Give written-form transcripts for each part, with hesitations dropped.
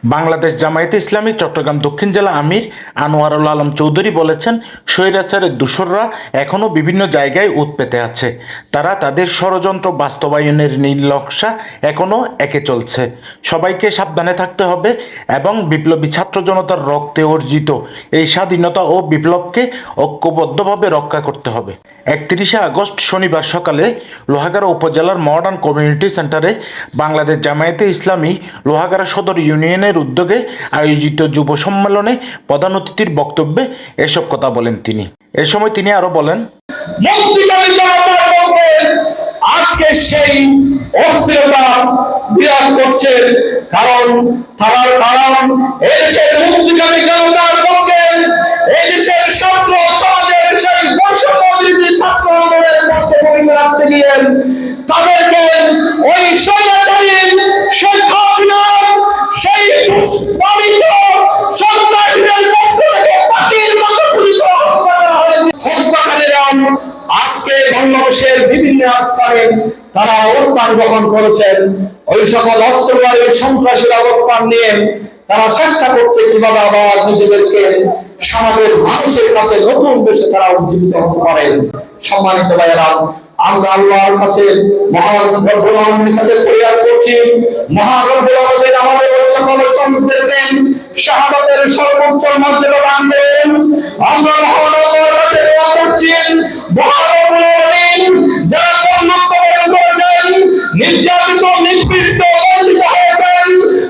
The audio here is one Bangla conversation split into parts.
বাংলাদেশ জামায়াতে ইসলামী চট্টগ্রাম দক্ষিণ জেলা আমির আনোয়ারুল আলম চৌধুরী বলেছেন, স্বৈরাচারের দোসররা এখনও বিভিন্ন জায়গায় উৎ পেতে আছে। তারা তাদের ষড়যন্ত্র বাস্তবায়নের নীল নকশা এখনও এঁকে চলছে। সবাইকে সাবধানে থাকতে হবে এবং বিপ্লবী ছাত্র জনতার রক্তে অর্জিত এই স্বাধীনতা ও বিপ্লবকে ঐক্যবদ্ধভাবে রক্ষা করতে হবে। 31শে আগস্ট শনিবার সকালে লোহাগাড়া উপজেলার মডার্ন কমিউনিটি সেন্টারে বাংলাদেশ জামায়াতে ইসলামী লোহাগাড়া সদর ইউনিয়নের উদ্যোগে আয়োজিত যুব সম্মেলনে প্রধান অতিথির বক্তব্যে এসব কথা বলেন তিনি। এ সময় তিনি আরো বলেন, আজকে সেই অস্থিরতা বিরাজ করছে, কারণ এদেশের মুক্তিকামী জনতার পক্ষে এদেশের ছাত্র সমাজের সেই বৈষম্যবিরোধী ছাত্র আন্দোলনের পক্ষে ভূমিকা রাখতে গিয়ে তাদেরকে ওই স্বৈরাচারী শেখ হাসিনার সেই দুষ্পালিত সন্ত্রাসীদের পক্ষ থেকে পাখির মতো পুলিশ হত্যা করা হয়েছে। হত্যাকারীরা আজকে বাংলাদেশের বিভিন্ন স্থানে তারা অবস্থান গ্রহণ করেছেন। ওই সকল অস্ত্রধারী সন্ত্রাসীর অবস্থান নিয়ে তারা চেষ্টা করছে কিভাবে আবার নিজেদেরকে সমাজের মানুষের কাছে নতুন দেশে তারা উজ্জীবিত হতে পারেন। সম্মানিত ভাইয়েরা, আমরা আল্লাহর কাছে মহান রব্বুল আলামিনের কাছে ফরিয়াদ করছি, মহান রব্বুল আলামিন আমাদের সকল সম্প্রদায়কে শাহাদাতের সর্বোচ্চ মর্যাদা দান করেন। আমরা মহান আল্লাহর কাছে দোয়া করছি, মহান রব্বুল আলামিন যারা কর্মকর্তা করেছেন, নির্যাতিত নিপীড়িত বঞ্চিত হয়েছেন,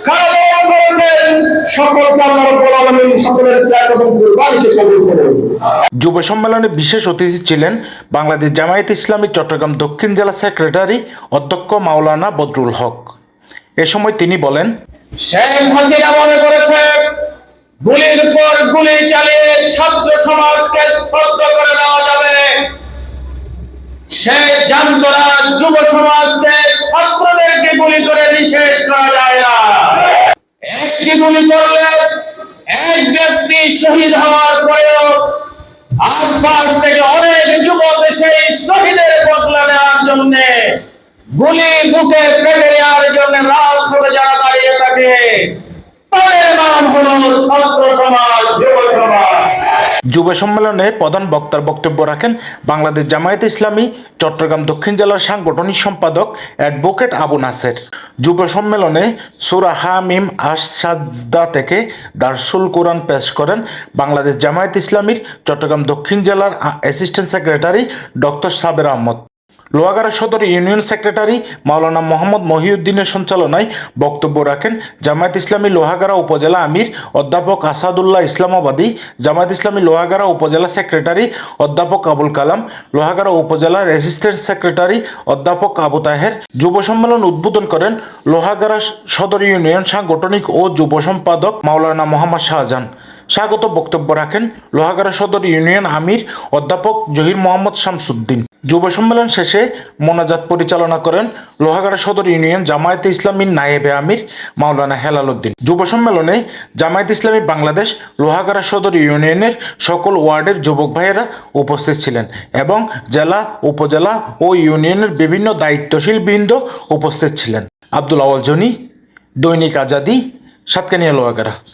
কারাবরণ করেছেন, সকলকে আল্লাহ রব্বুল আলামিন সকলের ত্যাগ এবং কুরবানিকে কবুল করুন। যুব সম্মেলনে বিশেষ অতিথি ছিলেন বাংলাদেশ জামায়াতে ইসলামী চট্টগ্রাম দক্ষিণ জেলা সেক্রেটারি অধ্যক্ষ মাওলানা বদরুল হক। এ সময় তিনি বলেন, শেখ হাসিনা মনে করেছে গুলির পর গুলি চালিয়ে ছাত্র সমাজকে স্তব্ধ করে দেওয়া যাবে। সে জানত না যুব সমাজকে ছাত্রদেরকে গুলি করে নিঃশেষ করা যায় না। একটি গুলি করলে এক ব্যক্তি শহীদ হওয়ার পরেও আশপাশ থেকে অনেক যুবক সেই শহীদের বদলা নেওয়ার জন্য গুলি বুকে ফেলে নেওয়ার জন্য রাজপথে যারা দাঁড়িয়ে থাকে তাদের নাম হলো ছাত্র সমাজ, যুব সমাজ। যুব সম্মেলনে প্রধান বক্তার বক্তব্য রাখেন বাংলাদেশ জামায়াতে ইসলামী চট্টগ্রাম দক্ষিণ জেলার সাংগঠনিক সম্পাদক অ্যাডভোকেট আবু নাসের। যুব সম্মেলনে সূরা হামিম আস-সাজদা থেকে দারসুল কোরআন পেশ করেন বাংলাদেশ জামায়াতে ইসলামীর চট্টগ্রাম দক্ষিণ জেলার অ্যাসিস্ট্যান্ট সেক্রেটারি ডক্টর সাবের আহমদ। লোহাগাড়া সদর ইউনিয়ন সেক্রেটারি মাওলানা মোহাম্মদ মহিউদ্দিনের সঞ্চালনায় বক্তব্য রাখেন জামায়াত ইসলামী লোহাগাড়া উপজেলা আমির অধ্যাপক আসাদুল্লাহ ইসলামাবাদী, জামায়াত ইসলামী লোহাগাড়া উপজেলা সেক্রেটারি অধ্যাপক আবুল কালাম, লোহাগাড়া উপজেলার অ্যাসিস্ট্যান্ট সেক্রেটারি অধ্যাপক আবু তাহের। যুব সম্মেলন উদ্বোধন করেন লোহাগাড়া সদর ইউনিয়ন সাংগঠনিক ও যুব সম্পাদক মাওলানা মোহাম্মদ শাহজাহান। স্বাগত বক্তব্য রাখেন লোহাগাড়া সদর ইউনিয়ন আমির অধ্যাপক জহির মোহাম্মদ শামসুদ্দিন। যুব সম্মেলন শেষে মোনাজাত পরিচালনা করেন লোহাগাড়া সদর ইউনিয়ন জামায়াতে ইসলামীর নায়েবে আমির মাওলানা হেলাল উদ্দিন। যুব সম্মেলনে জামায়াতে ইসলামী বাংলাদেশ লোহাগাড়া সদর ইউনিয়নের সকল ওয়ার্ডের যুবক ভাইয়েরা উপস্থিত ছিলেন এবং জেলা, উপজেলা ও ইউনিয়নের বিভিন্ন দায়িত্বশীল বৃন্দ উপস্থিত ছিলেন। আব্দুল আওয়াল জনি, দৈনিক আজাদী, সাতকানিয়া, লোহাগাড়া।